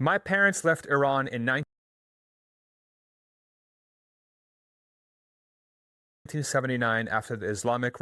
My parents left Iran in 1979 after the Islamic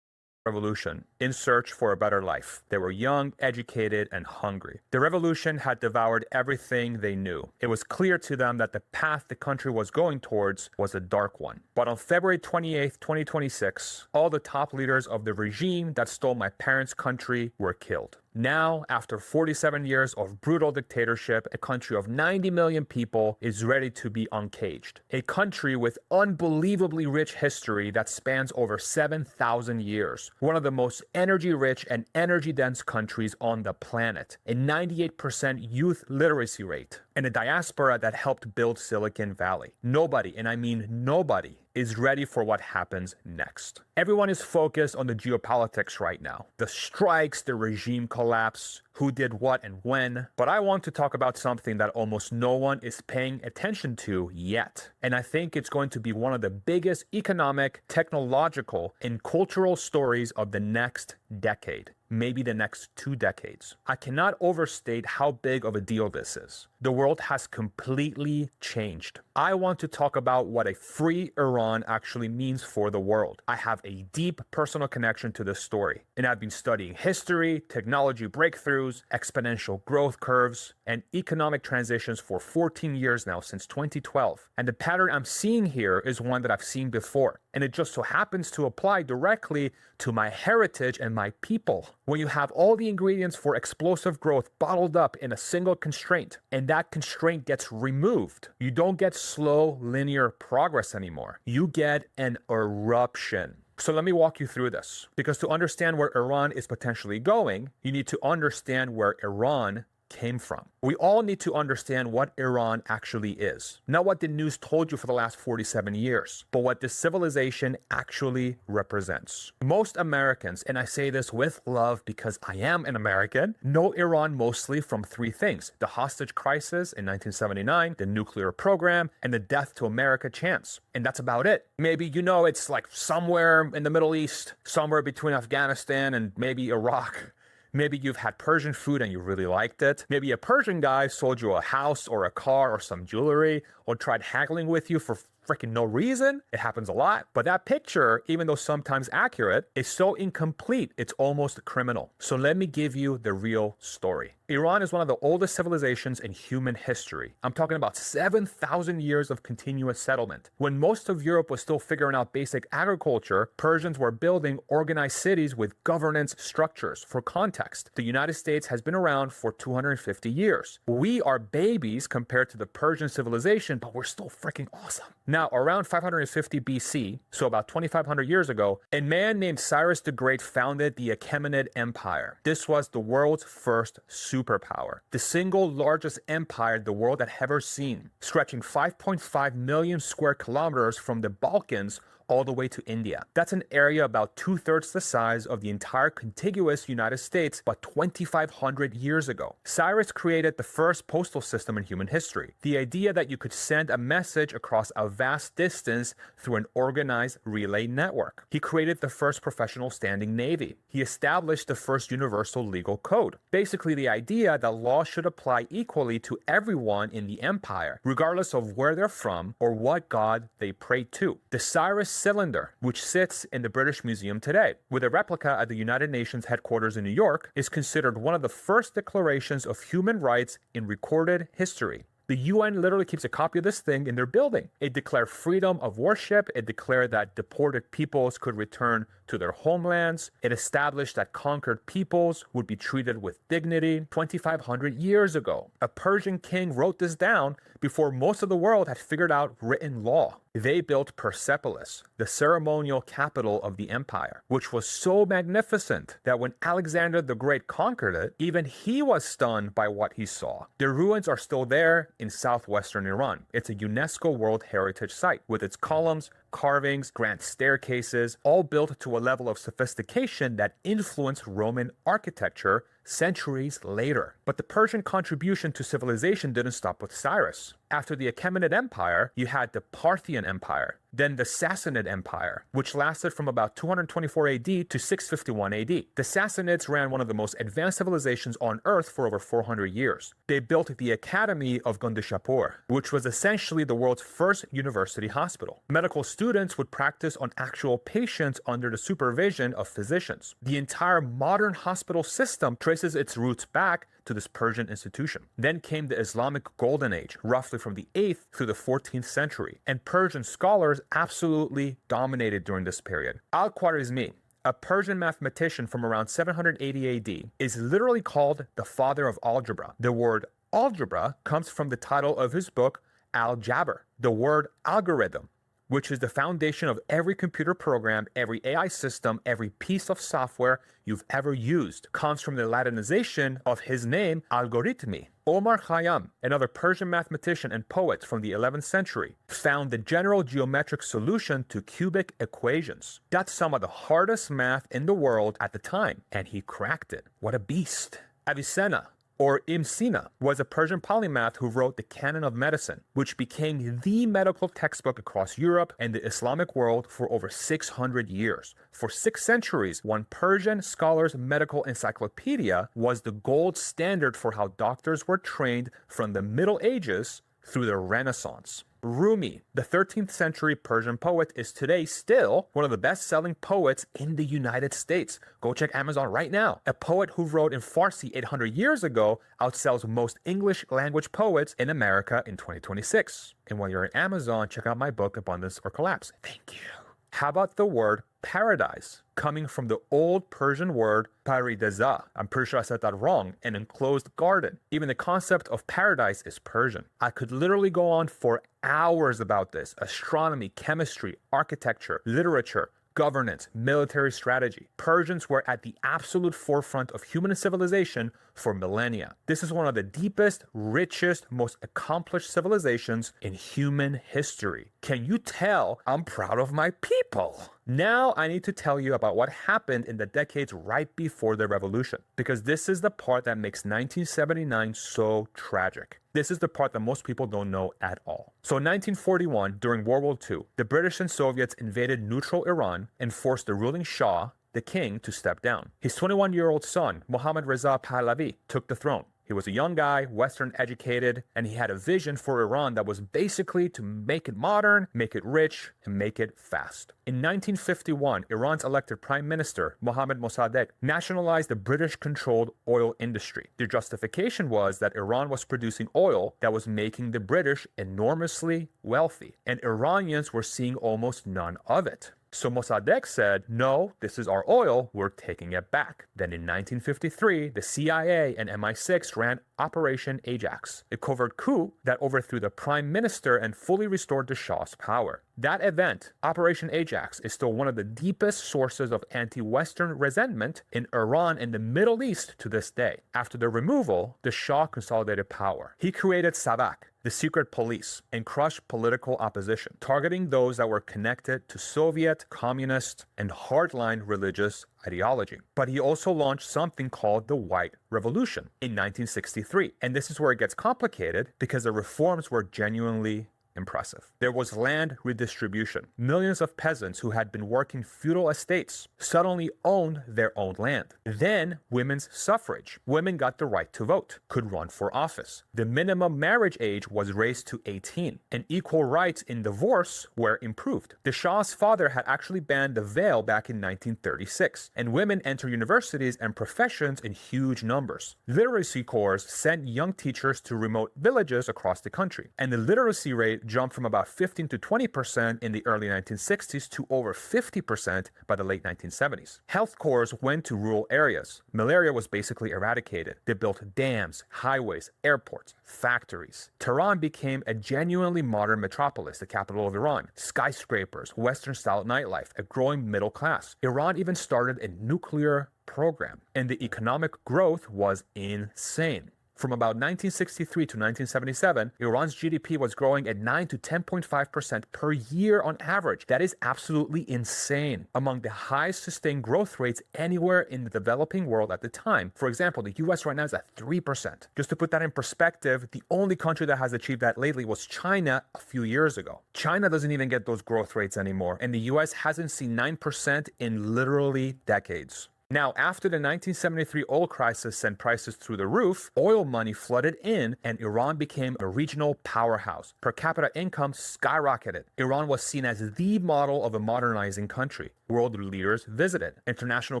Revolution in search for a better life. They were young, educated, and hungry. The revolution had devoured everything they knew. It was clear to them that the path the country was going towards was a dark one. But on February 28, 2026, all the top leaders of the regime that stole my parents' country were killed. Now, after 47 years of brutal dictatorship, a country of 90 million people is ready to be uncaged. A country with unbelievably rich history that spans over 7,000 years. One of the most energy-rich and energy-dense countries on the planet. A 98% youth literacy rate. And a diaspora that helped build Silicon Valley. Nobody, and I mean nobody, is ready for what happens next. Everyone is focused on the geopolitics right now. The strikes, the regime collapse, who did what and when. But I want to talk about something that almost no one is paying attention to yet. And I think it's going to be one of the biggest economic, technological, and cultural stories of the next decade. Maybe the next 2 decades. I cannot overstate how big of a deal this is. The world has completely changed. I want to talk about what a free Iran actually means for the world. I have a deep personal connection to this story, and I've been studying history, technology breakthroughs, exponential growth curves, and economic transitions for 14 years now, since 2012. And the pattern I'm seeing here is one that I've seen before, and it just so happens to apply directly to my heritage and my people. When you have all the ingredients for explosive growth bottled up in a single constraint, and that constraint gets removed, you don't get slow, linear progress anymore. You get an eruption. So let me walk you through this. Because to understand where Iran is potentially going, you need to understand where Iran came from. We all need to understand what Iran actually is. Not what the news told you for the last 47 years, but what this civilization actually represents. Most Americans, and I say this with love because I am an American, know Iran mostly from 3 things: the hostage crisis in 1979, the nuclear program, and the death to America chants. And that's about it. Maybe you know it's like somewhere in the Middle East, somewhere between Afghanistan and maybe Iraq. Maybe you've had Persian food and you really liked it. Maybe a Persian guy sold you a house or a car or some jewelry, or tried haggling with you for freaking no reason. It happens a lot. But that picture, even though sometimes accurate, is so incomplete, it's almost criminal. So let me give you the real story. Iran is one of the oldest civilizations in human history. I'm talking about 7,000 years of continuous settlement. When most of Europe was still figuring out basic agriculture, Persians were building organized cities with governance structures. For context, the United States has been around for 250 years. We are babies compared to the Persian civilization, but we're still freaking awesome. Now, around 550 BC, so about 2,500 years ago, a man named Cyrus the Great founded the Achaemenid Empire. This was the world's first superpower, the single largest empire the world had ever seen, stretching 5.5 million square kilometers from the Balkans all the way to India. That's an area about 2/3 the size of the entire contiguous United States, but 2,500 years ago. Cyrus created the first postal system in human history. The idea that you could send a message across a vast distance through an organized relay network. He created the first professional standing navy. He established the first universal legal code. Basically, the idea that law should apply equally to everyone in the empire, regardless of where they're from or what god they pray to. The Cyrus cylinder, which sits in the British Museum today, with a replica at the United Nations headquarters in New York, is considered one of the first declarations of human rights in recorded history. The UN literally keeps a copy of this thing in their building. It declared freedom of worship. It declared that deported peoples could return to their homelands. It established that conquered peoples would be treated with dignity. 2,500 years ago, a Persian king wrote this down before most of the world had figured out written law. They built Persepolis, the ceremonial capital of the empire, which was so magnificent that when Alexander the Great conquered it, even he was stunned by what he saw. The ruins are still there in southwestern Iran. It's a UNESCO World Heritage Site with its columns, carvings, grand staircases, all built to a level of sophistication that influenced Roman architecture centuries later. But the Persian contribution to civilization didn't stop with Cyrus. After the Achaemenid Empire, you had the Parthian Empire, then the Sassanid Empire, which lasted from about 224 AD to 651 AD. The Sassanids ran one of the most advanced civilizations on Earth for over 400 years. They built the Academy of Gundishapur, which was essentially the world's first university hospital. Medical students would practice on actual patients under the supervision of physicians. The entire modern hospital system traces its roots back to this Persian institution. Then came the Islamic Golden Age, roughly from the 8th through the 14th century, and Persian scholars absolutely dominated during this period. Al-Khwarizmi, a Persian mathematician from around 780 AD, is literally called the father of algebra. The word algebra comes from the title of his book, Al-Jabr, the word algorithm, which is the foundation of every computer program, every AI system, every piece of software you've ever used, comes from the Latinization of his name, algorithmi. Omar Khayyam, another Persian mathematician and poet from the 11th century, found the general geometric solution to cubic equations. That's some of the hardest math in the world at the time, and he cracked it. What a beast. Avicenna, or m10, was a Persian polymath who wrote the Canon of Medicine, which became the medical textbook across Europe and the Islamic world for over 600 years. For 6 centuries, one Persian scholar's medical encyclopedia was the gold standard for how doctors were trained from the Middle Ages through the Renaissance. Rumi, the 13th century Persian poet, is today still one of the best-selling poets in the United States. Go check Amazon right now. A poet who wrote in Farsi 800 years ago outsells most English language poets in America in 2026. And while you're in Amazon, check out my book, Abundance or Collapse. Thank you. How about the word paradise, coming from the old Persian word parideza? I'm pretty sure I said that wrong, an enclosed garden. Even the concept of paradise is Persian. I could literally go on for hours about this. Astronomy, chemistry, architecture, literature, governance, military strategy. Persians were at the absolute forefront of human civilization for millennia. This is one of the deepest, richest, most accomplished civilizations in human history. Can you tell I'm proud of my people? Now I need to tell you about what happened in the decades right before the revolution, because this is the part that makes 1979 so tragic. This is the part that most people don't know at all. So in 1941, during World War II, the British and Soviets invaded neutral Iran and forced the ruling Shah, the king, to step down. His 21-year-old son, Mohammad Reza Pahlavi, took the throne. He was a young guy, Western educated, and he had a vision for Iran that was basically to make it modern, make it rich, and make it fast. In 1951, Iran's elected prime minister, Mohammad Mossadegh, nationalized the British-controlled oil industry. The justification was that Iran was producing oil that was making the British enormously wealthy, and Iranians were seeing almost none of it. So Mossadegh said, no, this is our oil, we're taking it back. Then in 1953, the CIA and MI6 ran Operation Ajax, a covert coup that overthrew the prime minister and fully restored the Shah's power. That event, Operation Ajax, is still one of the deepest sources of anti-Western resentment in Iran and the Middle East to this day. After the removal, the Shah consolidated power. He created Savak, the secret police, and crushed political opposition, targeting those that were connected to Soviet, communist, and hardline religious ideology. But he also launched something called the White Revolution in 1963. And this is where it gets complicated because the reforms were genuinely impressive. There was land redistribution. Millions of peasants who had been working feudal estates suddenly owned their own land. Then women's suffrage. Women got the right to vote, could run for office. The minimum marriage age was raised to 18, and equal rights in divorce were improved. The Shah's father had actually banned the veil back in 1936, and women entered universities and professions in huge numbers. Literacy corps sent young teachers to remote villages across the country, and the literacy rate jumped from about 15 to 20% in the early 1960s to over 50% by the late 1970s. Health corps went to rural areas. Malaria was basically eradicated. They built dams, highways, airports, factories. Tehran became a genuinely modern metropolis, the capital of Iran. Skyscrapers, Western-style nightlife, a growing middle class. Iran even started a nuclear program, and the economic growth was insane. From about 1963 to 1977, Iran's GDP was growing at 9 to 10.5% per year on average. That is absolutely insane. Among the highest sustained growth rates anywhere in the developing world at the time. For example, the US right now is at 3%. Just to put that in perspective, the only country that has achieved that lately was China a few years ago. China doesn't even get those growth rates anymore, and the US hasn't seen 9% in literally decades. Now, after the 1973 oil crisis sent prices through the roof, oil money flooded in and Iran became a regional powerhouse. Per capita income skyrocketed. Iran was seen as the model of a modernizing country. World leaders visited. International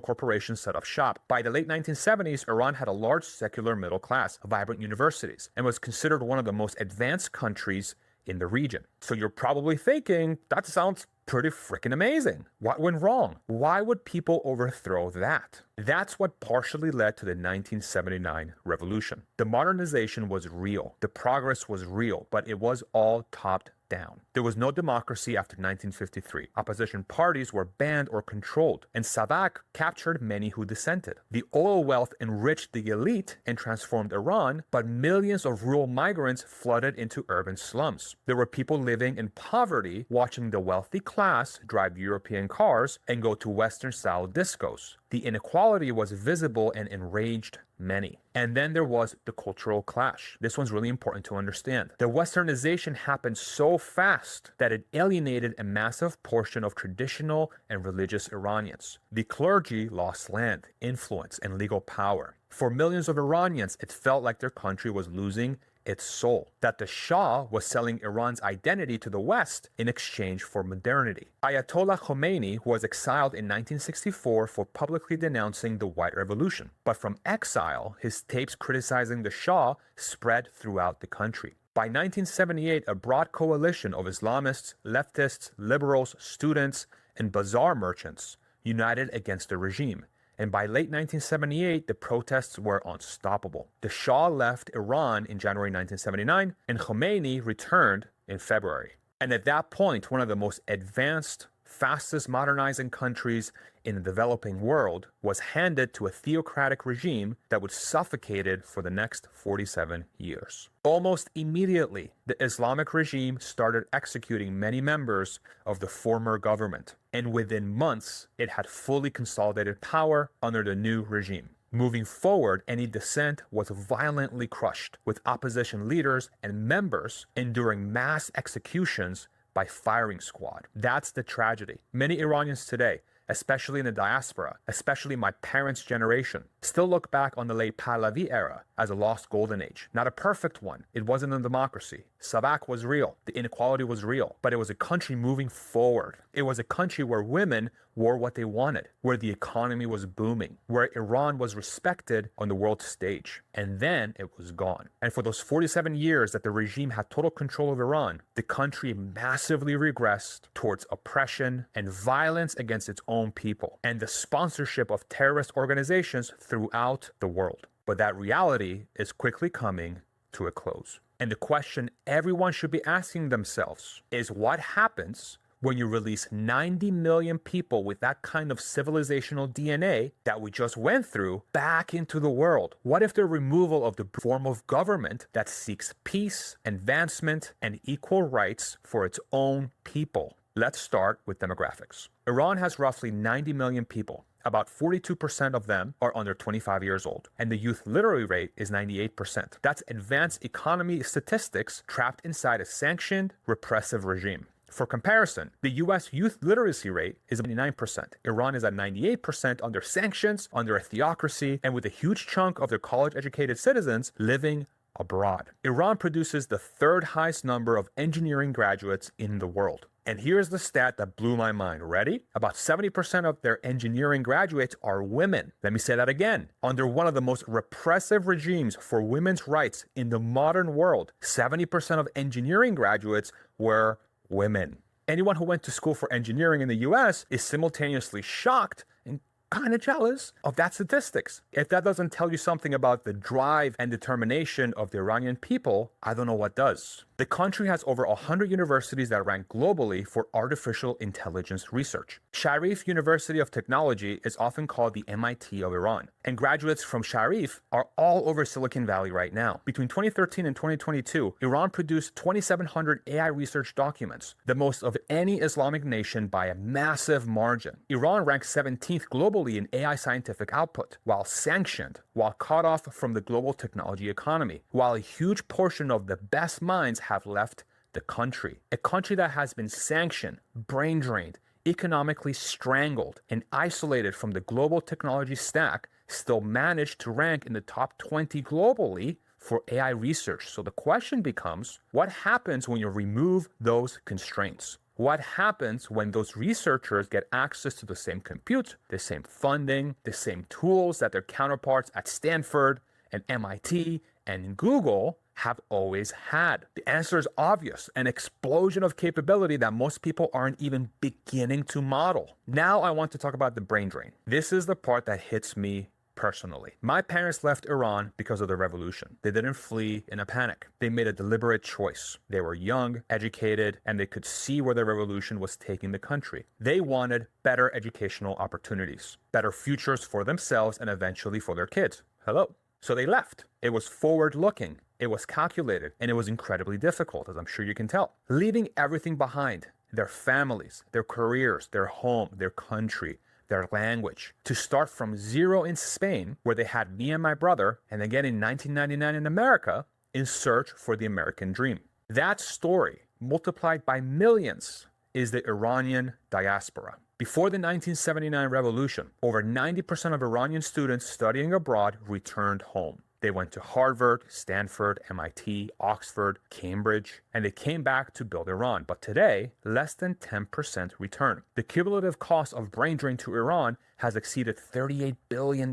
corporations set up shop. By the late 1970s, Iran had a large secular middle class, vibrant universities, and was considered one of the most advanced countries in the region. So you're probably thinking, that sounds pretty freaking amazing. What went wrong? Why would people overthrow that? That's what partially led to the 1979 revolution. The modernization was real. The progress was real, but it was all topped down. There was no democracy after 1953. Opposition parties were banned or controlled, and Savak captured many who dissented. The oil wealth enriched the elite and transformed Iran, but millions of rural migrants flooded into urban slums. There were people living in poverty watching the wealthy class drive European cars and go to Western-style discos. The inequality was visible and enraged many. And then there was the cultural clash. This one's really important to understand. The westernization happened so fast that it alienated a massive portion of traditional and religious Iranians. The clergy lost land, influence, and legal power. For millions of Iranians, it felt like their country was losing its soul, that the Shah was selling Iran's identity to the West in exchange for modernity. Ayatollah Khomeini was exiled in 1964 for publicly denouncing the White Revolution, but from exile, his tapes criticizing the Shah spread throughout the country. By 1978, a broad coalition of Islamists, leftists, liberals, students, and bazaar merchants united against the regime. And by late 1978, the protests were unstoppable. The Shah left Iran in January 1979, and Khomeini returned in February. And at that point, one of the most advanced, fastest modernizing countries in the developing world was handed to a theocratic regime that would suffocate it for the next 47 years. Almost immediately, the Islamic regime started executing many members of the former government, and within months, it had fully consolidated power under the new regime. Moving forward, any dissent was violently crushed, with opposition leaders and members enduring mass executions by firing squad. That's the tragedy. Many Iranians today, especially in the diaspora, especially my parents' generation, still look back on the late Pahlavi era as a lost golden age. Not a perfect one. It wasn't a democracy. Savak was real. The inequality was real. But it was a country moving forward. It was a country where women wore what they wanted, where the economy was booming, where Iran was respected on the world stage. And then it was gone. And for those 47 years that the regime had total control of Iran, the country massively regressed towards oppression and violence against its own people, and the sponsorship of terrorist organizations throughout the world. But that reality is quickly coming to a close. And the question everyone should be asking themselves is, what happens when you release 90 million people with that kind of civilizational DNA that we just went through back into the world? What if the removal of the form of government that seeks peace, advancement, and equal rights for its own people? Let's start with demographics. Iran has roughly 90 million people. About 42% of them are under 25 years old, and the youth literacy rate is 98%. That's advanced economy statistics trapped inside a sanctioned, repressive regime. For comparison, the US youth literacy rate is 99%. Iran is at 98% under sanctions, under a theocracy, and with a huge chunk of their college-educated citizens living abroad. Iran produces the third highest number of engineering graduates in the world. And here's the stat that blew my mind. Ready? About 70% of their engineering graduates are women. Let me say that again. Under one of the most repressive regimes for women's rights in the modern world, 70% of engineering graduates were women. Anyone who went to school for engineering in the US is simultaneously shocked and kind of jealous of that statistics. If that doesn't tell you something about the drive and determination of the Iranian people, I don't know what does. The country has over 100 universities that rank globally for artificial intelligence research. Sharif University of Technology is often called the MIT of Iran, and graduates from Sharif are all over Silicon Valley right now. Between 2013 and 2022, Iran produced 2,700 AI research documents, the most of any Islamic nation by a massive margin. Iran ranks 17th globally in AI scientific output, while sanctioned, while cut off from the global technology economy, while a huge portion of the best minds have left the country. A country that has been sanctioned, brain drained, economically strangled, and isolated from the global technology stack still managed to rank in the top 20 globally for AI research. So the question becomes, what happens when you remove those constraints? What happens when those researchers get access to the same compute, the same funding, the same tools that their counterparts at Stanford and MIT and Google have always had? The answer is obvious, an explosion of capability that most people aren't even beginning to model. Now I want to talk about the brain drain. This is the part that hits me personally. My parents left Iran because of the revolution. They didn't flee in a panic. They made a deliberate choice. They were young, educated, and they could see where the revolution was taking the country. They wanted better educational opportunities, better futures for themselves and eventually for their kids. Hello. So they left. It was forward-looking, it was calculated, and it was incredibly difficult, as I'm sure you can tell. Leaving everything behind, their families, their careers, their home, their country, their language, to start from zero in Spain, where they had me and my brother, and again in 1999 in America, in search for the American dream. That story, multiplied by millions, is the Iranian diaspora. Before the 1979 revolution, over 90% of Iranian students studying abroad returned home. They went to Harvard, Stanford, MIT, Oxford, Cambridge, and they came back to build Iran. But today, less than 10% return. The cumulative cost of brain drain to Iran has exceeded $38 billion,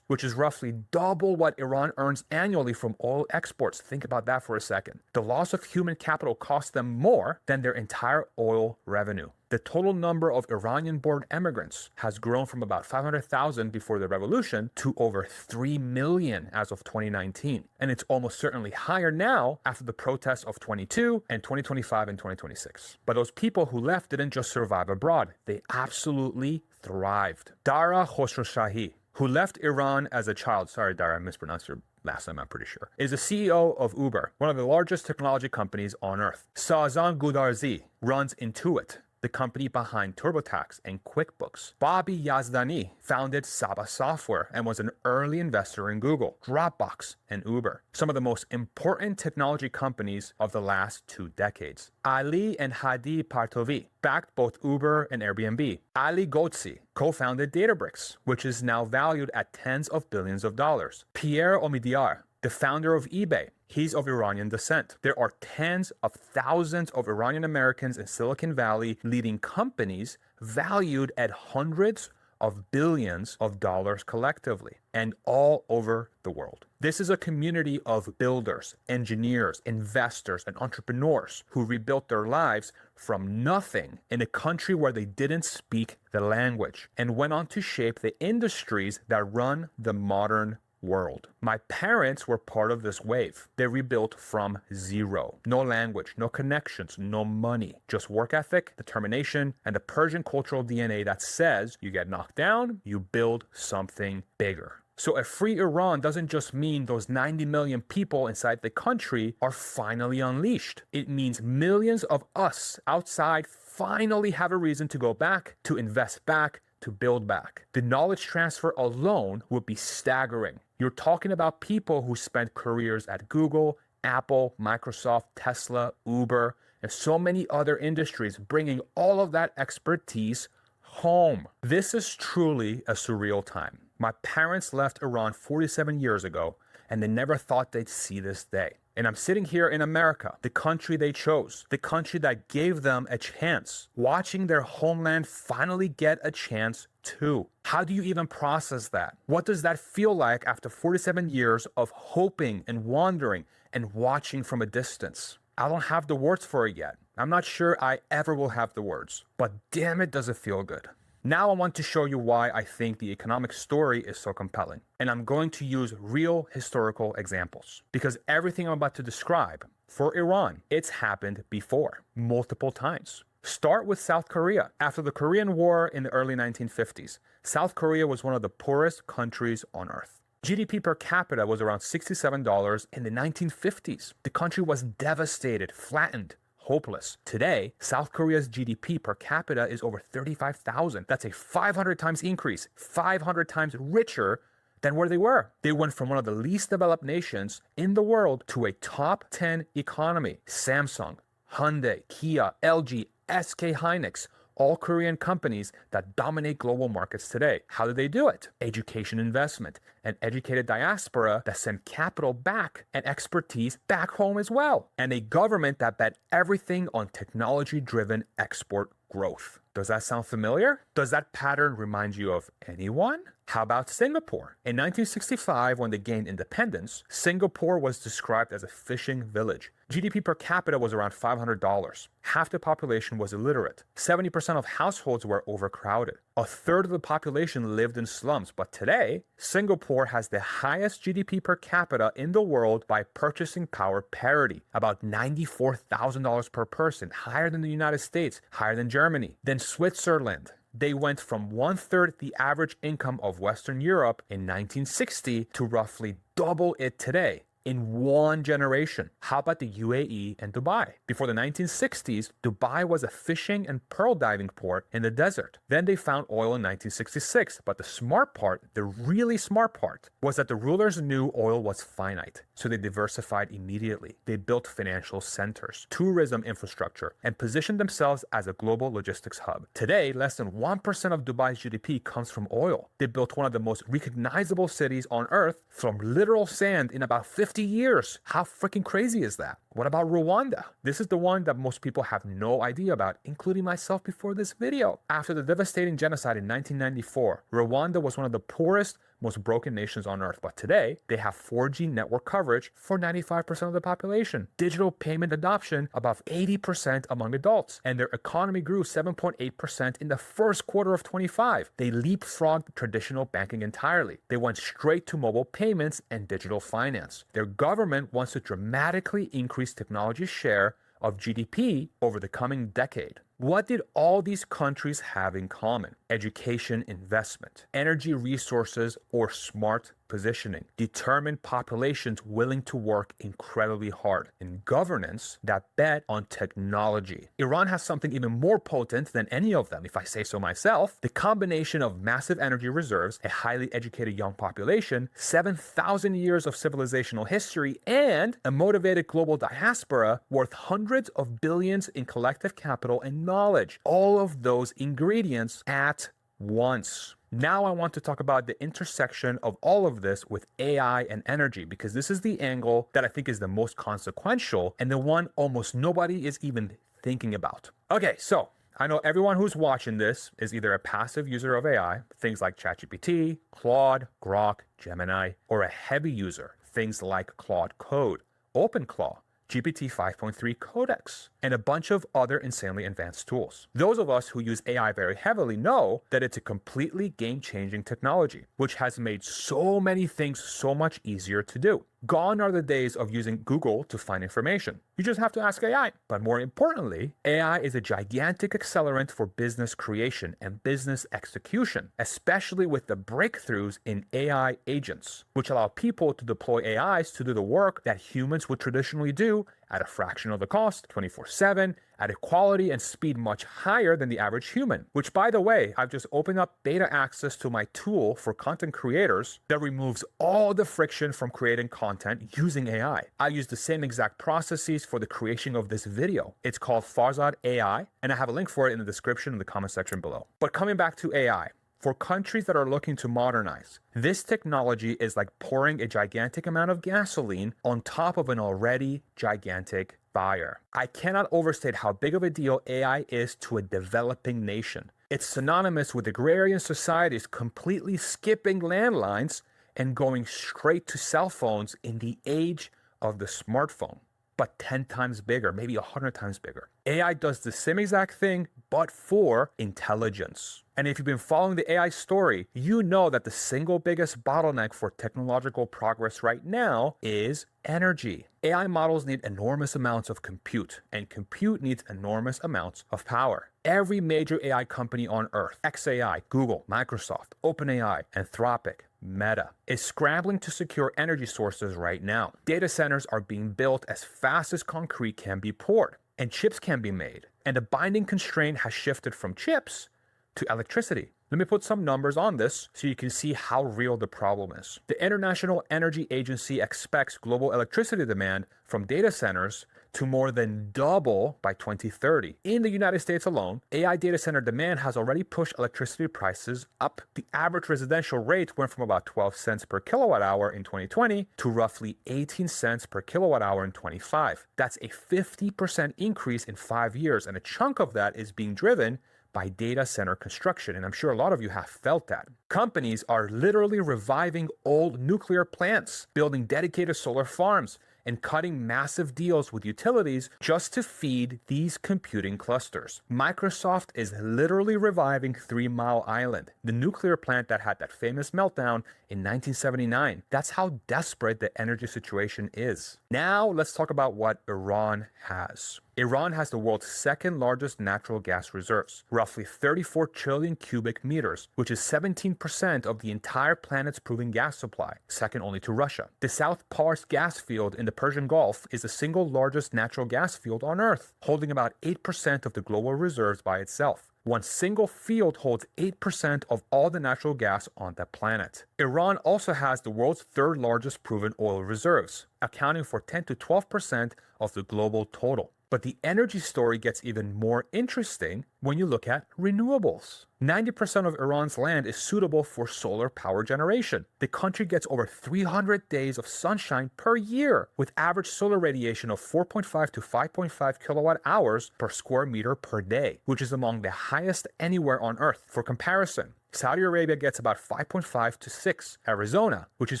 which is roughly double what Iran earns annually from oil exports. Think about that for a second. The loss of human capital costs them more than their entire oil revenue. The total number of Iranian-born immigrants has grown from about 500,000 before the revolution to over 3 million as of 2019. And it's almost certainly higher now after the protests of 22 and 2025 and 2026. But those people who left didn't just survive abroad. They absolutely thrived. Dara Khosrowshahi, who left Iran as a child, sorry Dara, I mispronounced your last name, I'm pretty sure, is the CEO of Uber, one of the largest technology companies on earth. Sazan Gudarzi runs Intuit, the company behind TurboTax and QuickBooks. Bobby Yazdani founded Saba Software and was an early investor in Google, Dropbox, and Uber, some of the most important technology companies of the last 2 decades. Ali and Hadi Partovi backed both Uber and Airbnb. Ali Ghodsi co-founded Databricks, which is now valued at tens of billions of dollars. Pierre Omidyar, the founder of eBay, he's of Iranian descent. There are tens of thousands of Iranian Americans in Silicon Valley leading companies valued at hundreds of billions of dollars collectively and all over the world. This is a community of builders, engineers, investors, and entrepreneurs who rebuilt their lives from nothing in a country where they didn't speak the language and went on to shape the industries that run the modern world. My parents were part of this wave. They rebuilt from zero. No language, no connections, no money. Just work ethic, determination, and the Persian cultural DNA that says you get knocked down, you build something bigger. So a free Iran doesn't just mean those 90 million people inside the country are finally unleashed. It means millions of us outside finally have a reason to go back, to invest back, to build back. The knowledge transfer alone would be staggering. You're talking about people who spent careers at Google, Apple, Microsoft, Tesla, Uber, and so many other industries, bringing all of that expertise home. This is truly a surreal time. My parents left Iran 47 years ago, and they never thought they'd see this day. And I'm sitting here in America, the country they chose, the country that gave them a chance, watching their homeland finally get a chance too. How do you even process that? What does that feel like after 47 years of hoping and wandering and watching from a distance? I don't have the words for it yet. I'm not sure I ever will have the words, but damn it, does it feel good. Now I want to show you why I think the economic story is so compelling. And I'm going to use real historical examples because everything I'm about to describe for Iran, it's happened before, multiple times. Start with South Korea. After the Korean War in the early 1950s, South Korea was one of the poorest countries on earth. GDP per capita was around $67 in the 1950s. The country was devastated, flattened, hopeless. Today, South Korea's GDP per capita is over 35,000. That's a 500 times increase, 500 times richer than where they were. They went from one of the least developed nations in the world to a top 10 economy. Samsung, Hyundai, Kia, LG, SK Hynix, all Korean companies that dominate global markets today. How did they do it? Education investment, an educated diaspora that sent capital back and expertise back home as well, and a government that bet everything on technology-driven export growth. Does that sound familiar? Does that pattern remind you of anyone? How about Singapore? In 1965, when they gained independence, Singapore was described as a fishing village. GDP per capita was around $500. Half the population was illiterate. 70% of households were overcrowded. A third of the population lived in slums. But today, Singapore has the highest GDP per capita in the world by purchasing power parity, about $94,000 per person, higher than the United States, higher than Germany. Then Switzerland. They went from one-third the average income of Western Europe in 1960 to roughly double it today in one generation. How about the UAE and Dubai? Before the 1960s, Dubai was a fishing and pearl diving port in the desert. Then they found oil in 1966. But the smart part, the really smart part, was that the rulers knew oil was finite. So they diversified immediately. They built financial centers, tourism infrastructure, and positioned themselves as a global logistics hub. Today, less than 1% of Dubai's GDP comes from oil. They built one of the most recognizable cities on earth from literal sand in about 50 years. How freaking crazy is that? What about Rwanda? This is the one that most people have no idea about, including myself before this video. After the devastating genocide in 1994, Rwanda was one of the poorest, most broken nations on earth. But today, they have 4G network coverage for 95% of the population. Digital payment adoption above 80% among adults. And their economy grew 7.8% in the first quarter of 25. They leapfrogged traditional banking entirely. They went straight to mobile payments and digital finance. Their government wants to dramatically increase technology's share of GDP over the coming decade. What did all these countries have in common? Education investment, energy resources, or smart positioning, determined populations willing to work incredibly hard, and governance that bet on technology. Iran has something even more potent than any of them, if I say so myself. The combination of massive energy reserves, a highly educated young population, 7,000 years of civilizational history, and a motivated global diaspora worth hundreds of billions in collective capital and knowledge. All of those ingredients at once. Now I want to talk about the intersection of all of this with AI and energy, because this is the angle that I think is the most consequential and the one almost nobody is even thinking about. Okay, so I know everyone who's watching this is either a passive user of AI, things like ChatGPT, Claude, Grok, Gemini, or a heavy user, things like Claude Code, OpenClaw, GPT 5.3 Codex, and a bunch of other insanely advanced tools. Those of us who use AI very heavily know that it's a completely game-changing technology, which has made so many things so much easier to do. Gone are the days of using Google to find information. You just have to ask AI. But more importantly, AI is a gigantic accelerant for business creation and business execution, especially with the breakthroughs in AI agents, which allow people to deploy AIs to do the work that humans would traditionally do at a fraction of the cost, 24/7, at a quality and speed much higher than the average human. Which, by the way, I've just opened up beta access to my tool for content creators that removes all the friction from creating content using AI. I use the same exact processes for the creation of this video. It's called Farzad AI, and I have a link for it in the description in the comment section below. But coming back to AI, for countries that are looking to modernize, this technology is like pouring a gigantic amount of gasoline on top of an already gigantic fire. I cannot overstate how big of a deal AI is to a developing nation. It's synonymous with agrarian societies completely skipping landlines and going straight to cell phones in the age of the smartphone. but 10 times bigger, maybe 100 times bigger. AI does the same exact thing, but for intelligence. And if you've been following the AI story, you know that the single biggest bottleneck for technological progress right now is energy. AI models need enormous amounts of compute, and compute needs enormous amounts of power. Every major AI company on Earth, xAI, Google, Microsoft, OpenAI, Anthropic, Meta, is scrambling to secure energy sources right now. Data centers are being built as fast as concrete can be poured, and chips can be made. And the binding constraint has shifted from chips to electricity. Let me put some numbers on this so you can see how real the problem is. The International Energy Agency expects global electricity demand from data centers to more than double by 2030. In the United States alone, AI data center demand has already pushed electricity prices up. The average residential rate went from about 12 cents per kilowatt hour in 2020 to roughly 18 cents per kilowatt hour in 25. That's a 50% increase in 5 years, and a chunk of that is being driven by data center construction, and I'm sure a lot of you have felt that. Companies are literally reviving old nuclear plants, building dedicated solar farms, and cutting massive deals with utilities just to feed these computing clusters. Microsoft is literally reviving 3 Mile Island, the nuclear plant that had that famous meltdown in 1979. That's how desperate the energy situation is. Now let's talk about what Iran has. Iran has the world's second largest natural gas reserves, roughly 34 trillion cubic meters, which is 17% of the entire planet's proven gas supply, second only to Russia. The South Pars gas field in the Persian Gulf is the single largest natural gas field on Earth, holding about 8% of the global reserves by itself. One single field holds 8% of all the natural gas on the planet. Iran also has the world's third largest proven oil reserves, accounting for 10 to 12% of the global total. But the energy story gets even more interesting when you look at renewables. 90% of Iran's land is suitable for solar power generation. The country gets over 300 days of sunshine per year, with average solar radiation of 4.5 to 5.5 kilowatt hours per square meter per day, which is among the highest anywhere on Earth. For comparison, Saudi Arabia gets about 5.5 to 6. Arizona, which is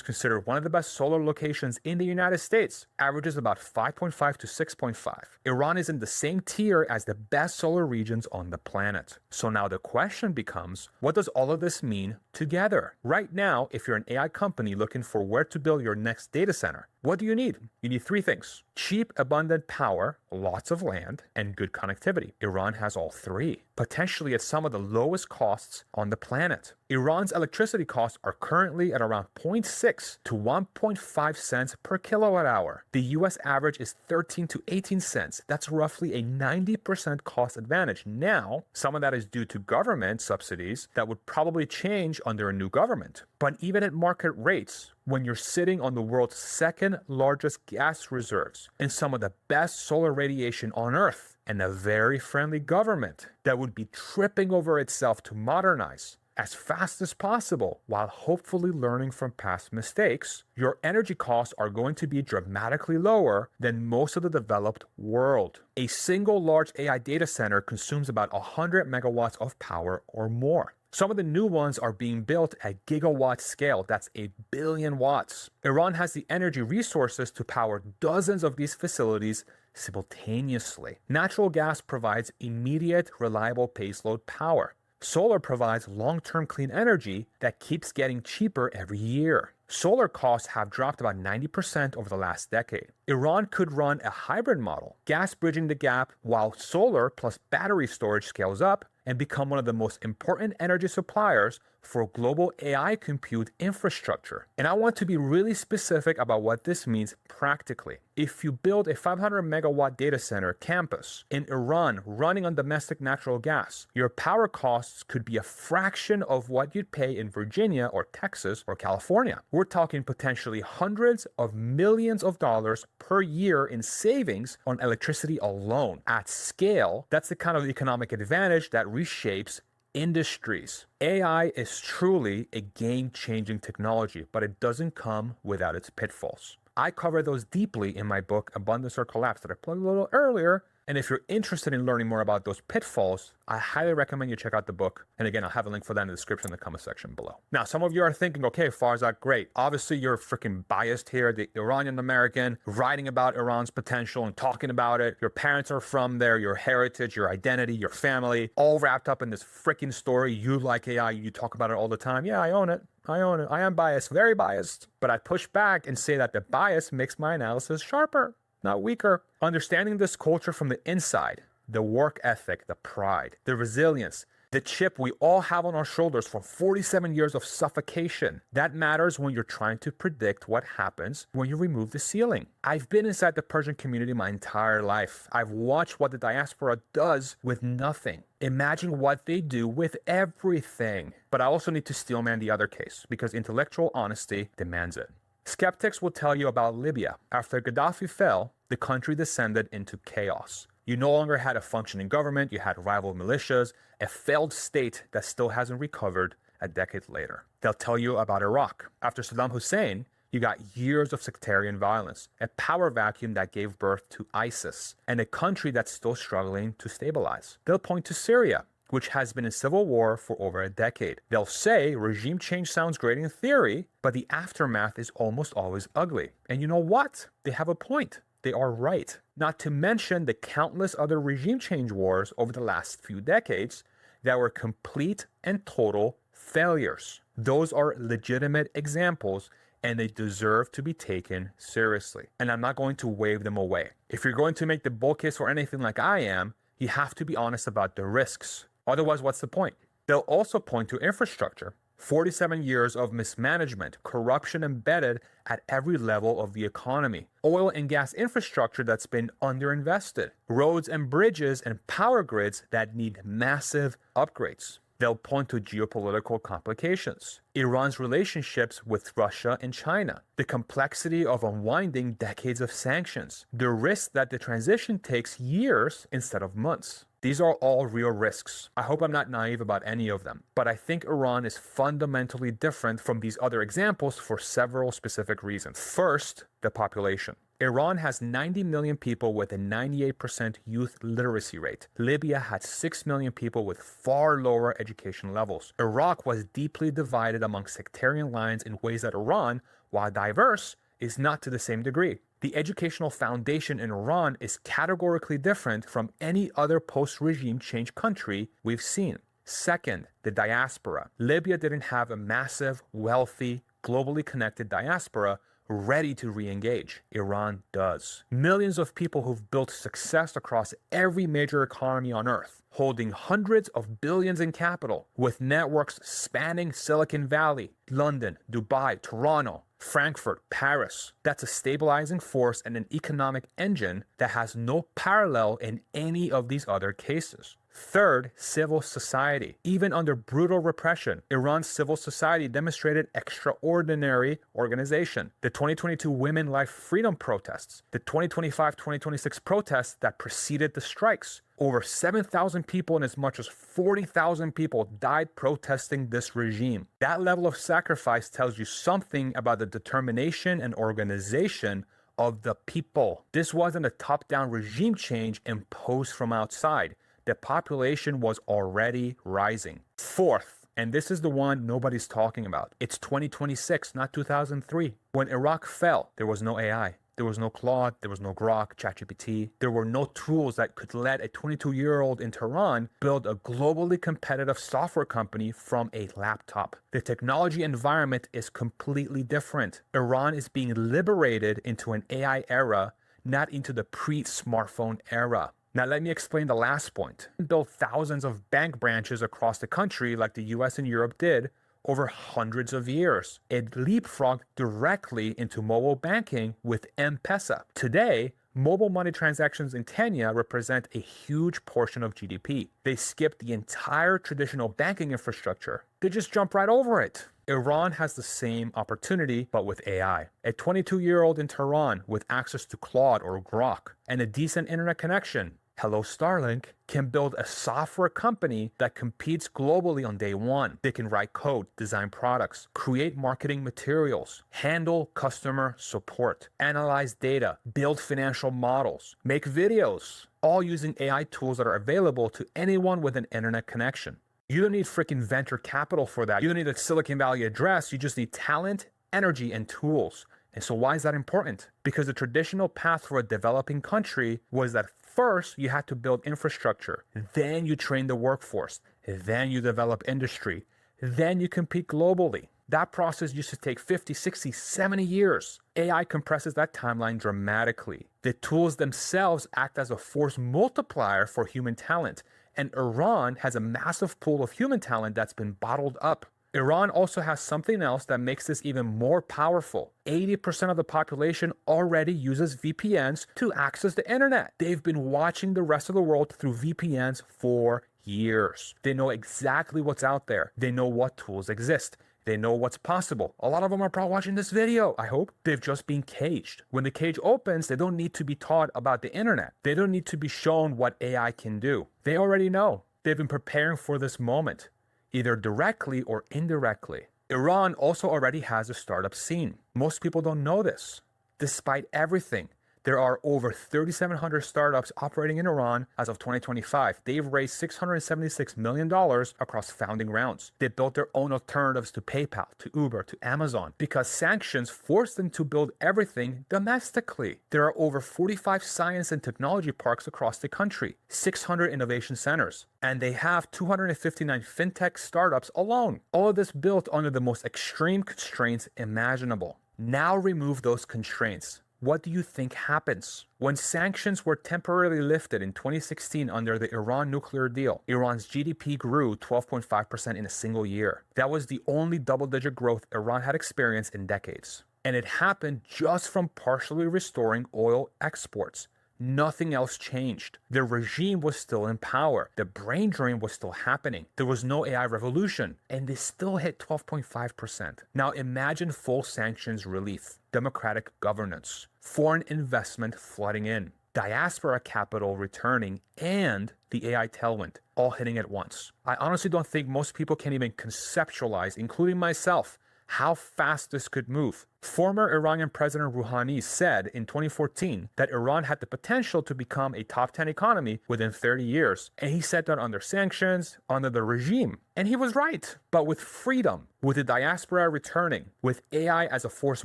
considered one of the best solar locations in the United States, averages about 5.5 to 6.5. Iran is in the same tier as the best solar regions on the planet. So now the question becomes, what does all of this mean together? Right now, if you're an AI company looking for where to build your next data center, what do you need? You need 3 things: cheap, abundant power, lots of land, and good connectivity. Iran has all 3, potentially at some of the lowest costs on the planet. Iran's electricity costs are currently at around 0.6 to 1.5 cents per kilowatt hour. The US average is 13 to 18 cents. That's roughly a 90% cost advantage. Now, some of that is due to government subsidies that would probably change under a new government. But even at market rates, when you're sitting on the world's second largest gas reserves and some of the best solar radiation on Earth, and a very friendly government that would be tripping over itself to modernize as fast as possible while hopefully learning from past mistakes, your energy costs are going to be dramatically lower than most of the developed world. A single large AI data center consumes about 100 megawatts of power or more. Some of the new ones are being built at gigawatt scale. That's 1 billion watts. Iran has the energy resources to power dozens of these facilities simultaneously. Natural gas provides immediate, reliable baseload power. Solar provides long-term clean energy that keeps getting cheaper every year. Solar costs have dropped about 90% over the last decade. Iran could run a hybrid model, gas bridging the gap while solar plus battery storage scales up, and become one of the most important energy suppliers for global AI compute infrastructure. And I want to be really specific about what this means practically. If you build a 500 megawatt data center campus in Iran running on domestic natural gas, your power costs could be a fraction of what you'd pay in Virginia or Texas or California. We're talking potentially hundreds of millions of dollars per year in savings on electricity alone. At scale, that's the kind of economic advantage that reshapes industries. AI is truly a game-changing technology, but it doesn't come without its pitfalls. I cover those deeply in my book, Abundance or Collapse, that I plugged a little earlier, And if you're interested in learning more about those pitfalls, I highly recommend you check out the book. And again, I'll have a link for that in the description in the comment section below. Now, some of you are thinking, okay, Farzad, great. Obviously, you're freaking biased here, the Iranian American, writing about Iran's potential and talking about it. Your parents are from there, your heritage, your identity, your family, all wrapped up in this freaking story. You like AI, you talk about it all the time. Yeah, I own it. I own it. I am biased, very biased. But I push back and say that the bias makes my analysis sharper, not weaker. Understanding this culture from the inside, the work ethic, the pride, the resilience, the chip we all have on our shoulders from 47 years of suffocation. That matters when you're trying to predict what happens when you remove the ceiling. I've been inside the Persian community my entire life. I've watched what the diaspora does with nothing. Imagine what they do with everything. But I also need to steelman the other case because intellectual honesty demands it. Skeptics will tell you about Libya. After Gaddafi fell, the country descended into chaos. You no longer had a functioning government, you had rival militias, a failed state that still hasn't recovered a decade later. They'll tell you about Iraq. After Saddam Hussein, you got years of sectarian violence, a power vacuum that gave birth to ISIS, and a country that's still struggling to stabilize. They'll point to Syria, which has been in civil war for over a decade. They'll say regime change sounds great in theory, but the aftermath is almost always ugly. And you know what? They have a point. They are right. Not to mention the countless other regime change wars over the last few decades that were complete and total failures. Those are legitimate examples and they deserve to be taken seriously. And I'm not going to wave them away. If you're going to make the bull case for anything like I am, you have to be honest about the risks. Otherwise, what's the point? They'll also point to infrastructure. 47 years of mismanagement, corruption embedded at every level of the economy. Oil and gas infrastructure that's been underinvested. Roads and bridges and power grids that need massive upgrades. They'll point to geopolitical complications. Iran's relationships with Russia and China. The complexity of unwinding decades of sanctions. The risk that the transition takes years instead of months. These are all real risks. I hope I'm not naive about any of them, but I think Iran is fundamentally different from these other examples for several specific reasons. First, the population. Iran has 90 million people with a 98% youth literacy rate. Libya had 6 million people with far lower education levels. Iraq was deeply divided among sectarian lines in ways that Iran, while diverse, is not to the same degree. The educational foundation in Iran is categorically different from any other post-regime change country we've seen. Second, the diaspora. Libya didn't have a massive, wealthy, globally connected diaspora ready to re-engage. Iran does. Millions of people who've built success across every major economy on earth, holding hundreds of billions in capital, with networks spanning Silicon Valley, London, Dubai, Toronto, Frankfurt, Paris. That's a stabilizing force and an economic engine that has no parallel in any of these other cases. Third, civil society. Even under brutal repression, Iran's civil society demonstrated extraordinary organization. The 2022 Women Life Freedom protests, the 2025-2026 protests that preceded the strikes. Over 7,000 people and as much as 40,000 people died protesting this regime. That level of sacrifice tells you something about the determination and organization of the people. This wasn't a top-down regime change imposed from outside. The population was already rising. Fourth, and this is the one nobody's talking about, it's 2026, not 2003. When Iraq fell, there was no AI. There was no Claude, there was no Grok, ChatGPT. There were no tools that could let a 22-year-old in Tehran build a globally competitive software company from a laptop. The technology environment is completely different. Iran is being liberated into an AI era, not into the pre-smartphone era. Now let me explain the last point. Build thousands of bank branches across the country like the US and Europe did over hundreds of years. It leapfrogged directly into mobile banking with M10. Today, mobile money transactions in Kenya represent a huge portion of GDP. They skipped the entire traditional banking infrastructure. They just jump right over it. Iran has the same opportunity, but with AI. A 22-year-old in Tehran with access to Claude or Grok and a decent internet connection Hello Starlink can build a software company that competes globally on day one. They can write code, design products, create marketing materials, handle customer support, analyze data, build financial models, make videos, all using AI tools that are available to anyone with an internet connection. You don't need freaking venture capital for that. You don't need a Silicon Valley address. You just need talent, energy, and tools. And so why is that important? Because the traditional path for a developing country was that first you had to build infrastructure, then you train the workforce, then you develop industry, then you compete globally. That process used to take 50, 60, 70 years. AI compresses that timeline dramatically. The tools themselves act as a force multiplier for human talent, and Iran has a massive pool of human talent that's been bottled up. Iran also has something else that makes this even more powerful. 80% of the population already uses VPNs to access the internet. They've been watching the rest of the world through VPNs for years. They know exactly what's out there. They know what tools exist. They know what's possible. A lot of them are probably watching this video, I hope. They've just been caged. When the cage opens, they don't need to be taught about the internet. They don't need to be shown what AI can do. They already know. They've been preparing for this moment, either directly or indirectly. Iran also already has a startup scene. Most people don't know this. Despite everything, there are over 3,700 startups operating in Iran as of 2025. They've raised $676 million across founding rounds. They built their own alternatives to PayPal, to Uber, to Amazon, because sanctions forced them to build everything domestically. There are over 45 science and technology parks across the country, 600 innovation centers, and they have 259 fintech startups alone. All of this built under the most extreme constraints imaginable. Now remove those constraints. What do you think happens? When sanctions were temporarily lifted in 2016 under the Iran nuclear deal, Iran's GDP grew 12.5% in a single year. That was the only double-digit growth Iran had experienced in decades. And it happened just from partially restoring oil exports. Nothing else changed. The regime was still in power. The brain drain was still happening. There was no AI revolution, and they still hit 12.5%. Now imagine full sanctions relief, democratic governance, foreign investment flooding in, diaspora capital returning, and the AI tailwind, all hitting at once. I honestly don't think most people can even conceptualize, including myself, how fast this could move. Former Iranian President Rouhani said in 2014 that Iran had the potential to become a top 10 economy within 30 years. And he said that under sanctions, under the regime. And he was right. But with freedom, with the diaspora returning, with AI as a force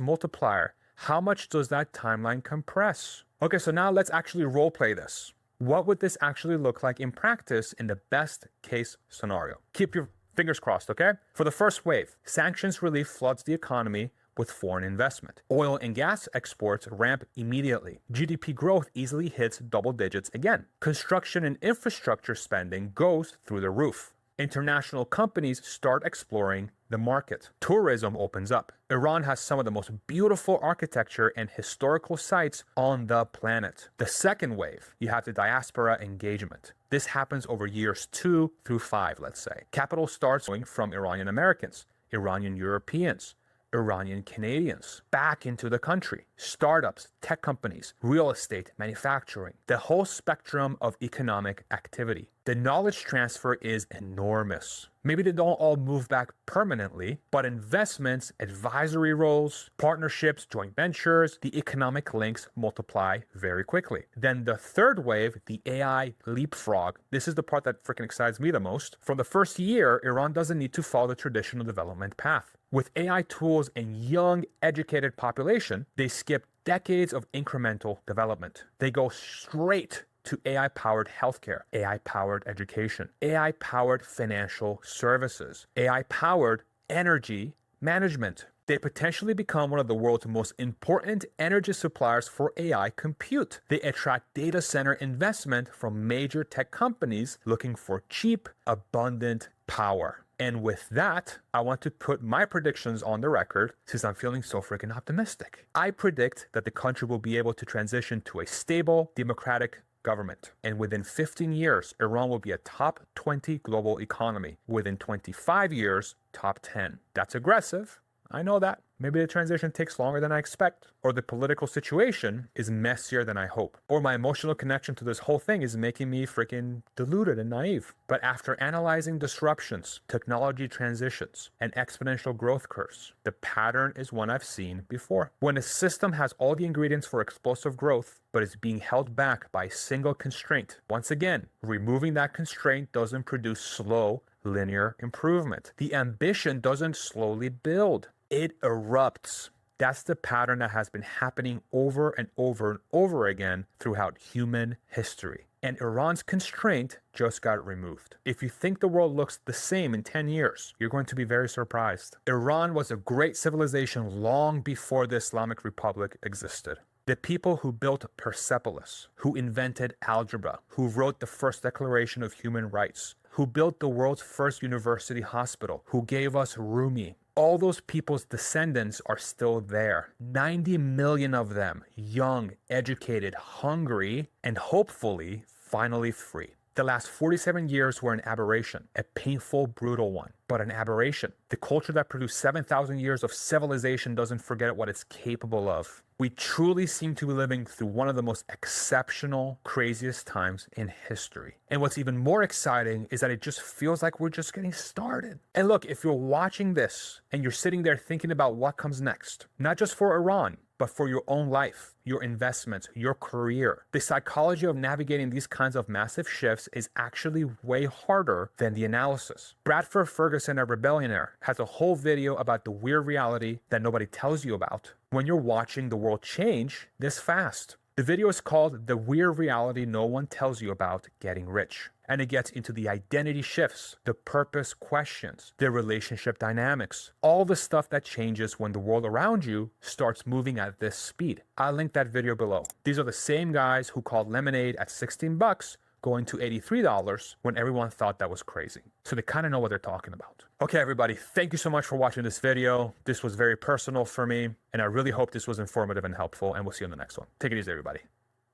multiplier, how much does that timeline compress? Okay, so now let's actually role play this. What would this actually look like in practice in the best case scenario? Keep your fingers crossed, okay? For the first wave, sanctions relief floods the economy with foreign investment. Oil and gas exports ramp immediately. GDP growth easily hits double digits again. Construction and infrastructure spending goes through the roof. International companies start exploring the market. Tourism opens up. Iran has some of the most beautiful architecture and historical sites on the planet. The second wave, you have the diaspora engagement. This happens over years 2 through 5, let's say. Capital starts going from Iranian Americans, Iranian Europeans, Iranian Canadians back into the country. Startups, tech companies, real estate, manufacturing, the whole spectrum of economic activity. The knowledge transfer is enormous. Maybe they don't all move back permanently, but investments, advisory roles, partnerships, joint ventures, the economic links multiply very quickly. Then the third wave, the AI leapfrog. This is the part that freaking excites me the most. From the first year, Iran doesn't need to follow the traditional development path. With AI tools and young, educated population, they skip decades of incremental development. They go straight to AI-powered healthcare, AI-powered education, AI-powered financial services, AI-powered energy management. They potentially become one of the world's most important energy suppliers for AI compute. They attract data center investment from major tech companies looking for cheap, abundant power. And with that, I want to put my predictions on the record since I'm feeling so freaking optimistic. I predict that the country will be able to transition to a stable, democratic government. And within 15 years, Iran will be a top 20 global economy. Within 25 years, top 10. That's aggressive. I know that. Maybe the transition takes longer than I expect, or the political situation is messier than I hope, or my emotional connection to this whole thing is making me freaking deluded and naive. But after analyzing disruptions, technology transitions, and exponential growth curves, the pattern is one I've seen before. When a system has all the ingredients for explosive growth, but is being held back by a single constraint, once again, removing that constraint doesn't produce slow, linear improvement. The ambition doesn't slowly build, it erupts. That's the pattern that has been happening over and over and over again throughout human history. And Iran's constraint just got removed. If you think the world looks the same in 10 years, you're going to be very surprised. Iran was a great civilization long before the Islamic Republic existed. The people who built Persepolis, who invented algebra, who wrote the first Declaration of Human Rights, who built the world's first university hospital, who gave us Rumi, all those people's descendants are still there. 90 million of them, young, educated, hungry, and hopefully finally free. The last 47 years were an aberration, a painful, brutal one, but an aberration. The culture that produced 7,000 years of civilization doesn't forget what it's capable of. We truly seem to be living through one of the most exceptional, craziest times in history. And what's even more exciting is that it just feels like we're just getting started. And look, if you're watching this and you're sitting there thinking about what comes next, not just for Iran, but for your own life, your investments, your career. The psychology of navigating these kinds of massive shifts is actually way harder than the analysis. Bradford Ferguson, a Rebellionaire, has a whole video about the weird reality that nobody tells you about when you're watching the world change this fast. The video is called The Weird Reality No One Tells You About Getting Rich. And it gets into the identity shifts, the purpose questions, the relationship dynamics, all the stuff that changes when the world around you starts moving at this speed. I'll link that video below. These are the same guys who called lemonade at 16 bucks going to $83 when everyone thought that was crazy. So they kind of know what they're talking about. Okay, everybody, thank you so much for watching this video. This was very personal for me, and I really hope this was informative and helpful, and we'll see you in the next one. Take it easy, everybody.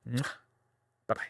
Bye-bye.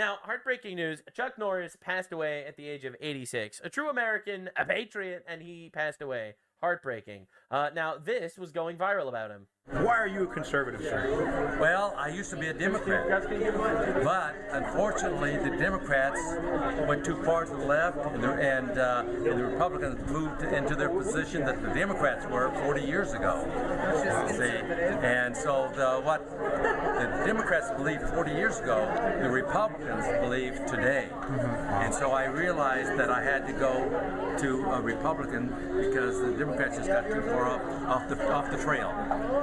Now, heartbreaking news, Chuck Norris passed away at the age of 86. A true American, a patriot, and he passed away. Heartbreaking. Now, this was going viral about him. Why are you a conservative, sir? Well, I used to be a Democrat, but unfortunately the Democrats went too far to the left, and the Republicans moved into their position that the Democrats were 40 years ago. See, and so what the Democrats believed 40 years ago, the Republicans believe today. And so I realized that I had to go to a Republican because the Democrats just got too far off the trail.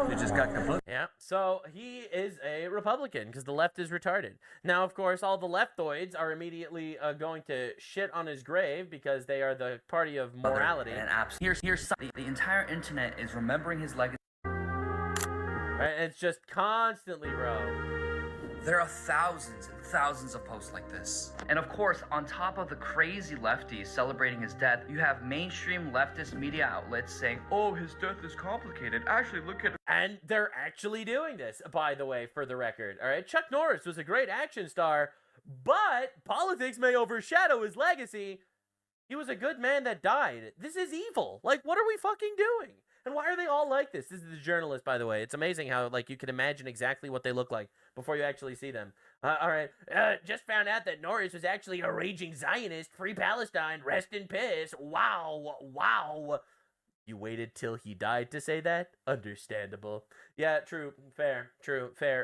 It just got completely. Yeah, so he is a Republican because the left is retarded. Now, of course, all the leftoids are immediately going to shit on his grave because they are the party of morality. And here's the entire internet is remembering his legacy. Right? It's just constantly, bro. There are thousands and thousands of posts like this. And of course, on top of the crazy lefties celebrating his death, you have mainstream leftist media outlets saying, oh, his death is complicated. Actually, look at... And they're actually doing this, by the way, for the record. All right, Chuck Norris was a great action star, but politics may overshadow his legacy. He was a good man that died. This is evil. Like, what are we fucking doing? And why are they all like this? This is the journalist, by the way. It's amazing how, like, you can imagine exactly what they look like before you actually see them. All right. Just found out that Norris was actually a raging Zionist. Free Palestine. Rest in peace. Wow. Wow. You waited till he died to say that? Understandable. Yeah, true, fair,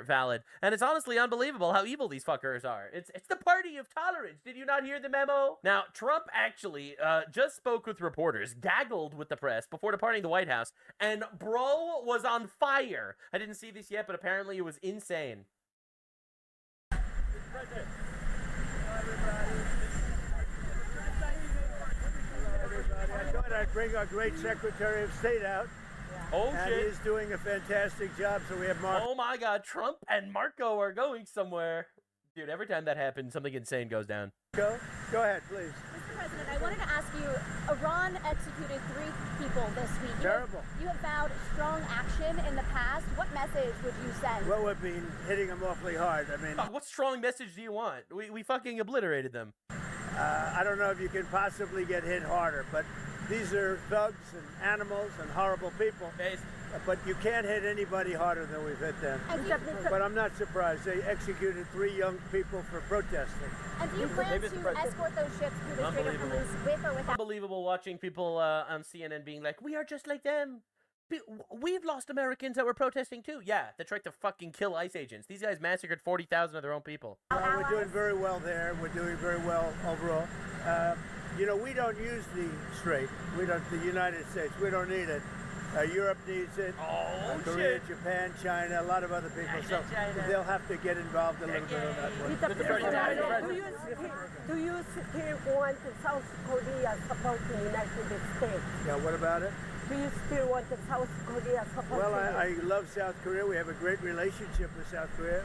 valid. And it's honestly unbelievable how evil these fuckers are. It's the party of tolerance. Did you not hear the memo? Now, Trump actually just spoke with reporters, gaggled with the press before departing the White House, and bro was on fire. I didn't see this yet, but apparently it was insane. President. Hello, everybody. I thought I'd bring our great Secretary of State out. Oh, and shit. he's doing a fantastic job, so we have Marco. Oh my god, Trump and Marco are going somewhere. Dude, every time that happens, something insane goes down. Go ahead, please. Mr. President, I wanted to ask you, Iran executed 3 people this week. Terrible. You have vowed strong action in the past. What message would you send? Well, we've been hitting them awfully hard. I mean... What strong message do you want? We fucking obliterated them. I don't know if you can possibly get hit harder, but these are thugs and animals and horrible people. But you can't hit anybody harder than we've hit them. But I'm not surprised. They executed 3 young people for protesting. And do you plan to escort those ships through the Strait of Hormuz with or without? Unbelievable watching people on CNN being like, we are just like them. We've lost Americans that were protesting too. Yeah, they tried to fucking kill ICE agents. These guys massacred 40,000 of their own people. Well, we're doing very well there. We're doing very well overall. You know, we don't use the Strait. We don't. The United States. We don't need it. Europe needs it. Oh, Korea, shit. Japan, China, a lot of other people. So they'll have to get involved a little bit on that one. Mr. President, do you still want South Korea support the United States? Yeah, what about it? Do you still want South Korea support? Well, I love South Korea. We have a great relationship with South Korea.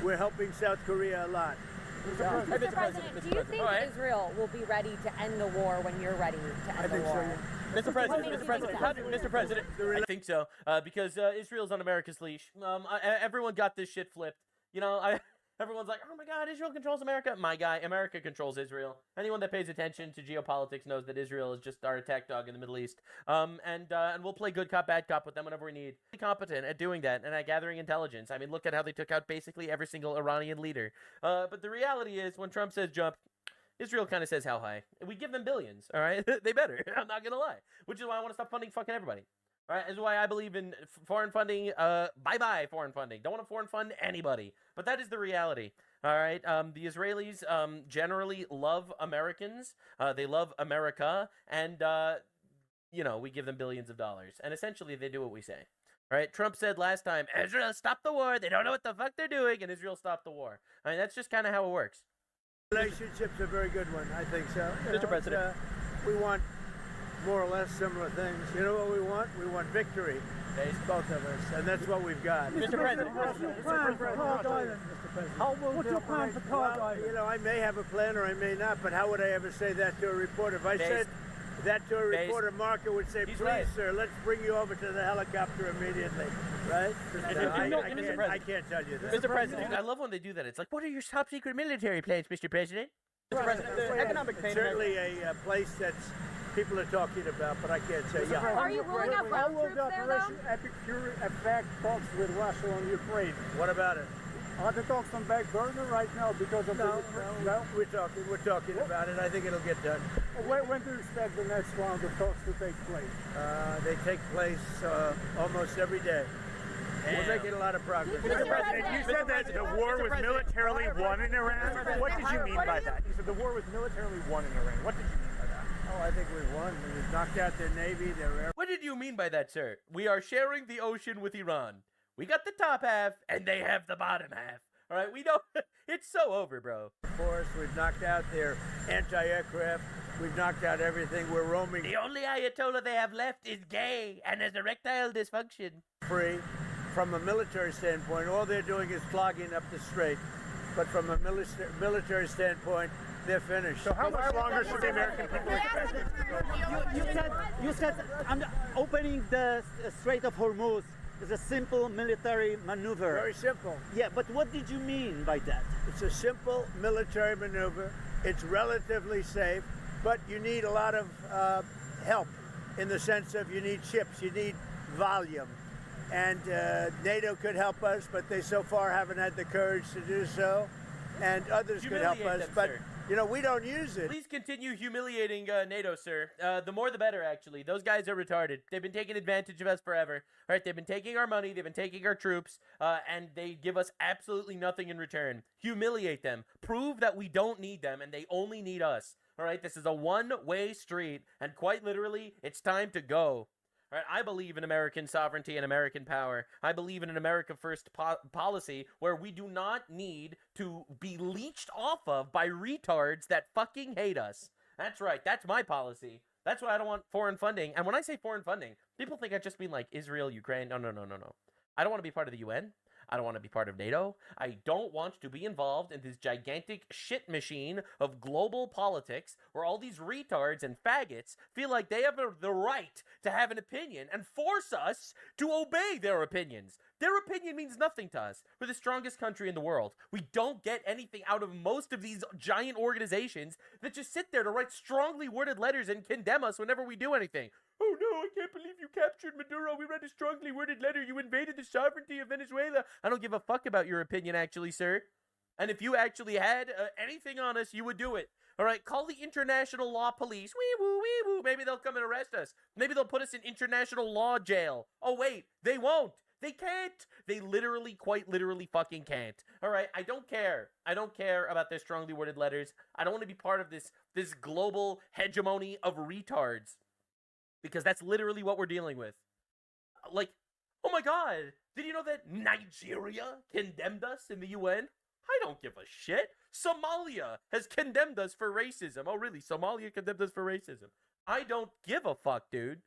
We're helping South Korea a lot. Mr. President, do you think Israel will be ready to end the war when you're ready to end the war? Mr. President, I think so, because Israel's on America's leash. Everyone got this shit flipped. You know, everyone's like, oh my god, Israel controls America. My guy, America controls Israel. Anyone that pays attention to geopolitics knows that Israel is just our attack dog in the Middle East. And we'll play good cop, bad cop with them whenever we need. Competent at doing that and at gathering intelligence. I mean, look at how they took out basically every single Iranian leader. But the reality is, when Trump says jump, Israel kind of says how high. We give them billions, all right? They better. I'm not going to lie. Which is why I want to stop funding fucking everybody. All right? This is why I believe in foreign funding. Bye-bye foreign funding. Don't want to foreign fund anybody. But that is the reality. All right? The Israelis generally love Americans. They love America. And, you know, we give them billions of dollars. And essentially, they do what we say. All right? Trump said last time, Israel, stop the war. They don't know what the fuck they're doing. And Israel stopped the war. I mean, that's just kind of how it works. Relationship's a very good one, I think so. Mr. President. We want more or less similar things. You know what we want? We want victory, both of us, and that's what we've got. Mr. President. What's your plan for Card Island? You know, I may have a plan or I may not, but how would I ever say that to a reporter? If I said That to a reporter, Marker would say, He's please, right. sir, let's bring you over to the helicopter immediately, right? I can't tell you that. Mr. President, I love when they do that. It's like, what are your top secret military plans, Mr. President? Mr. President, the economic pain. Certainly a place that's people are talking about, but I can't say. Yeah. Are you ruling out How ground will troops the there, though? operation Epic Fury affect talks with Russia on Ukraine? What about it? Are the talks on back burner right now because of No, no? we're talking about it. I think it'll get done. When do you expect the next round of talks to take place? They take place almost every day. We're making a lot of progress. Mr. President, You said that the war was militarily won in Iran. What did you mean by that? You said the war was militarily won in Iran. What did you mean by that? Oh, I think we've won. We've knocked out their navy, their air. What did you mean by that, sir? We are sharing the ocean with Iran. We got the top half, and they have the bottom half. All right, we know it's so over, bro. Force. We've knocked out their anti-aircraft. We've knocked out everything. We're roaming The only Ayatollah they have left is gay and has erectile dysfunction. free. From a military standpoint, all they're doing is clogging up the strait. But from a military standpoint, they're finished. So how much longer should the American people expect? You said opening the Strait of Hormuz is a simple military maneuver. Very simple. Yeah, but what did you mean by that? It's a simple military maneuver. It's relatively safe, but you need a lot of help in the sense of you need ships, you need volume. And NATO could help us, but they so far haven't had the courage to do so. And others could help Humiliate us, them, but sir. you know, we don't use it. Please continue humiliating NATO, sir. The more the better, actually. Those guys are retarded. They've been taking advantage of us forever. All right, they've been taking our money, they've been taking our troops, and they give us absolutely nothing in return. Humiliate them. Prove that we don't need them, and they only need us. All right, this is a one-way street, and quite literally, it's time to go. All right, I believe in American sovereignty and American power. I believe in an America First policy where we do not need to be leeched off of by retards that fucking hate us. That's right. That's my policy. That's why I don't want foreign funding. And when I say foreign funding, people think I just mean like Israel, Ukraine. No. I don't want to be part of the UN. I don't want to be part of NATO. I don't want to be involved in this gigantic shit machine of global politics where all these retards and faggots feel like they have the right to have an opinion and force us to obey their opinions. Their opinion means nothing to us. We're the strongest country in the world. We don't get anything out of most of these giant organizations that just sit there to write strongly worded letters and condemn us whenever we do anything. Oh no, I can't believe you captured Maduro. We read a strongly worded letter. You invaded the sovereignty of Venezuela. I don't give a fuck about your opinion, actually, sir. And if you actually had anything on us, you would do it. All right, call the international law police. Wee woo, wee woo. Maybe they'll come and arrest us. Maybe they'll put us in international law jail. Oh wait, they won't. They can't. They literally, quite literally fucking can't. All right, I don't care. I don't care about their strongly worded letters. I don't want to be part of this global hegemony of retards. Because that's literally what we're dealing with. Like, oh my god, did you know that Nigeria condemned us in the UN? I don't give a shit. Somalia has condemned us for racism. Oh really, Somalia condemned us for racism. I don't give a fuck, dude.